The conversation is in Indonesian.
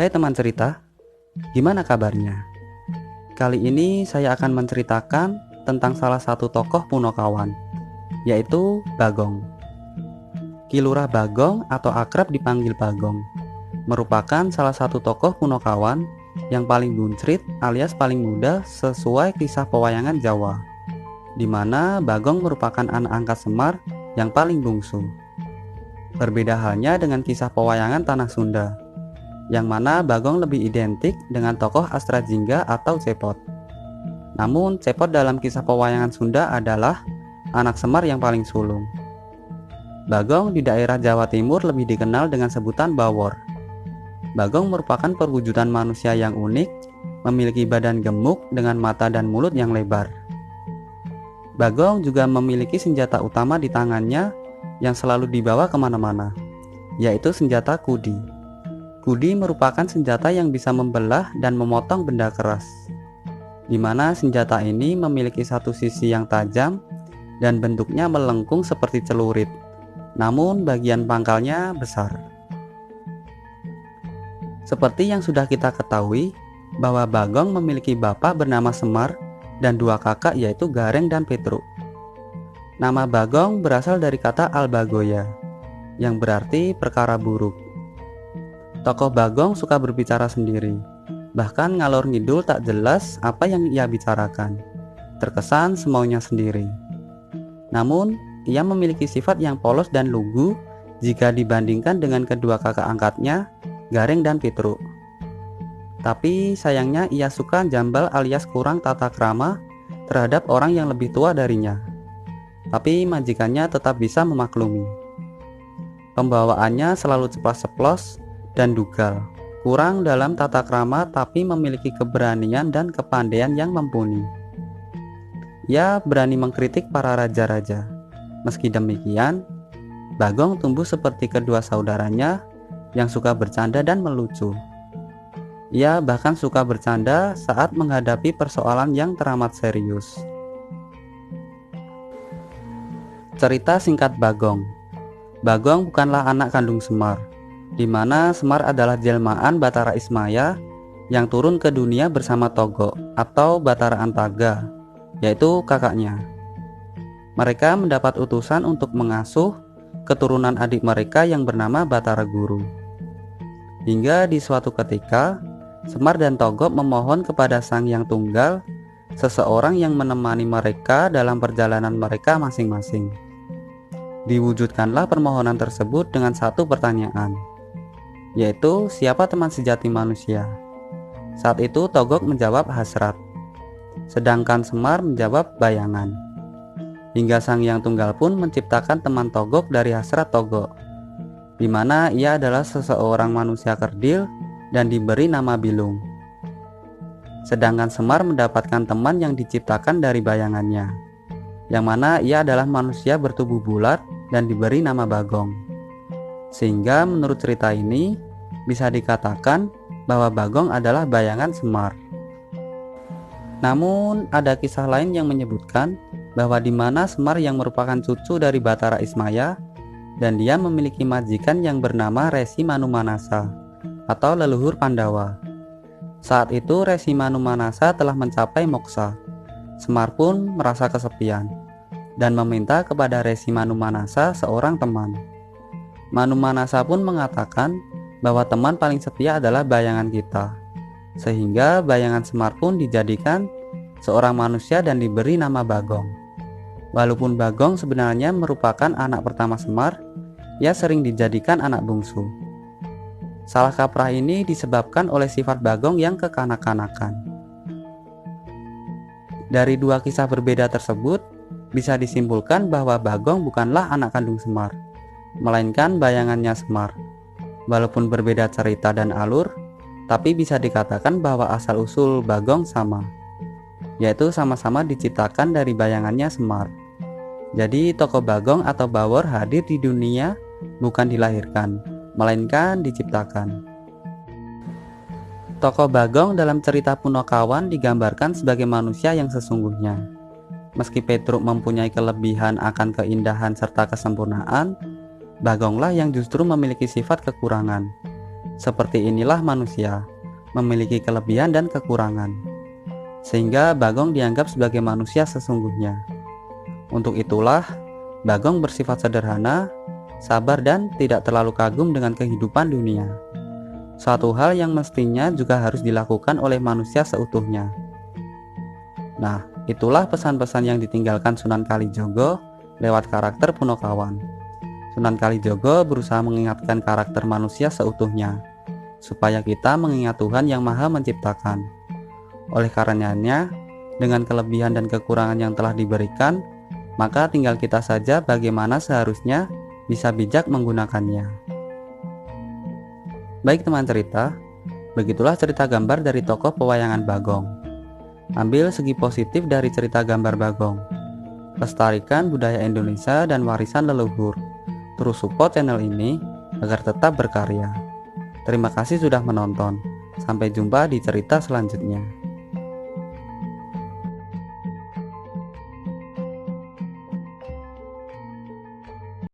Hai teman cerita, gimana kabarnya? Kali ini saya akan menceritakan tentang salah satu tokoh Punokawan, yaitu Bagong. Ki Lurah Bagong atau akrab dipanggil Bagong, merupakan salah satu tokoh Punokawan yang paling buncrit alias paling muda sesuai kisah pewayangan Jawa, di mana Bagong merupakan anak angkat Semar yang paling bungsu. Berbeda halnya dengan kisah pewayangan Tanah Sunda, yang mana Bagong lebih identik dengan tokoh Astrajingga atau Cepot. Namun Cepot dalam kisah pewayangan Sunda adalah anak Semar yang paling sulung. Bagong di daerah Jawa Timur lebih dikenal dengan sebutan Bawor. Bagong merupakan perwujudan manusia yang unik, memiliki badan gemuk dengan mata dan mulut yang lebar. Bagong juga memiliki senjata utama di tangannya yang selalu dibawa kemana-mana, yaitu senjata kudi. Kudi merupakan senjata yang bisa membelah dan memotong benda keras, di mana senjata ini memiliki satu sisi yang tajam dan bentuknya melengkung seperti celurit, namun bagian pangkalnya besar. Seperti yang sudah kita ketahui, bahwa Bagong memiliki bapak bernama Semar dan dua kakak yaitu Gareng dan Petruk. Nama Bagong berasal dari kata Albagoya, yang berarti perkara buruk. Tokoh Bagong suka berbicara sendiri, bahkan ngalor ngidul tak jelas apa yang ia bicarakan, terkesan semaunya sendiri. Namun, ia memiliki sifat yang polos dan lugu jika dibandingkan dengan kedua kakak angkatnya, Gareng dan Petruk. Tapi sayangnya ia suka jambal alias kurang tata krama terhadap orang yang lebih tua darinya. Tapi majikannya tetap bisa memaklumi. Pembawaannya selalu ceplas-ceplos dan dugal, kurang dalam tata krama tapi memiliki keberanian dan kepandaian yang mumpuni. Ia berani mengkritik para raja-raja. Meski demikian, Bagong tumbuh seperti kedua saudaranya yang suka bercanda dan melucu. Ia bahkan suka bercanda saat menghadapi persoalan yang teramat serius. Cerita singkat Bagong. Bagong bukanlah anak kandung Semar, di mana Semar adalah jelmaan Batara Ismaya yang turun ke dunia bersama Togok atau Batara Antaga, yaitu kakaknya. Mereka mendapat utusan untuk mengasuh keturunan adik mereka yang bernama Batara Guru. Hingga di suatu ketika, Semar dan Togok memohon kepada Sang Yang Tunggal seseorang yang menemani mereka dalam perjalanan mereka masing-masing. Diwujudkanlah permohonan tersebut dengan satu pertanyaan, yaitu siapa teman sejati manusia. Saat itu Togok menjawab hasrat, sedangkan Semar menjawab bayangan. Hingga Sang Yang Tunggal pun menciptakan teman Togok dari hasrat Togok, di mana ia adalah seseorang manusia kerdil dan diberi nama Bilung. Sedangkan Semar mendapatkan teman yang diciptakan dari bayangannya, yang mana ia adalah manusia bertubuh bulat dan diberi nama Bagong. Sehingga menurut cerita ini bisa dikatakan bahwa Bagong adalah bayangan Semar. Namun ada kisah lain yang menyebutkan bahwa di mana Semar yang merupakan cucu dari Batara Ismaya dan dia memiliki majikan yang bernama Resi Manumanasa atau leluhur Pandawa. Saat itu Resi Manumanasa telah mencapai moksa. Semar pun merasa kesepian dan meminta kepada Resi Manumanasa seorang teman. Manumanasa pun mengatakan bahwa teman paling setia adalah bayangan kita. Sehingga bayangan Semar pun dijadikan seorang manusia dan diberi nama Bagong. Walaupun Bagong sebenarnya merupakan anak pertama Semar, ia sering dijadikan anak bungsu. Salah kaprah ini disebabkan oleh sifat Bagong yang kekanak-kanakan. Dari dua kisah berbeda tersebut, bisa disimpulkan bahwa Bagong bukanlah anak kandung Semar, melainkan bayangannya Semar. Walaupun berbeda cerita dan alur, tapi bisa dikatakan bahwa asal-usul Bagong sama, yaitu sama-sama diciptakan dari bayangannya Semar. Jadi tokoh Bagong atau Bawor hadir di dunia bukan dilahirkan, melainkan diciptakan. Tokoh Bagong dalam cerita Punokawan digambarkan sebagai manusia yang sesungguhnya. Meski Petruk mempunyai kelebihan akan keindahan serta kesempurnaan, Bagonglah yang justru memiliki sifat kekurangan. Seperti inilah manusia, memiliki kelebihan dan kekurangan, sehingga Bagong dianggap sebagai manusia sesungguhnya. Untuk itulah, Bagong bersifat sederhana, sabar dan tidak terlalu kagum dengan kehidupan dunia. Suatu hal yang mestinya juga harus dilakukan oleh manusia seutuhnya. Nah, itulah pesan-pesan yang ditinggalkan Sunan Kalijogo lewat karakter Punokawan. Sunan Kalijogo berusaha mengingatkan karakter manusia seutuhnya, supaya kita mengingat Tuhan yang Maha Menciptakan. Oleh karenanya, dengan kelebihan dan kekurangan yang telah diberikan, maka tinggal kita saja bagaimana seharusnya bisa bijak menggunakannya. Baik teman cerita, begitulah cerita gambar dari tokoh pewayangan Bagong. Ambil segi positif dari cerita gambar Bagong. Lestarikan budaya Indonesia dan warisan leluhur. Terus support channel ini agar tetap berkarya. Terima kasih sudah menonton. Sampai jumpa di cerita selanjutnya.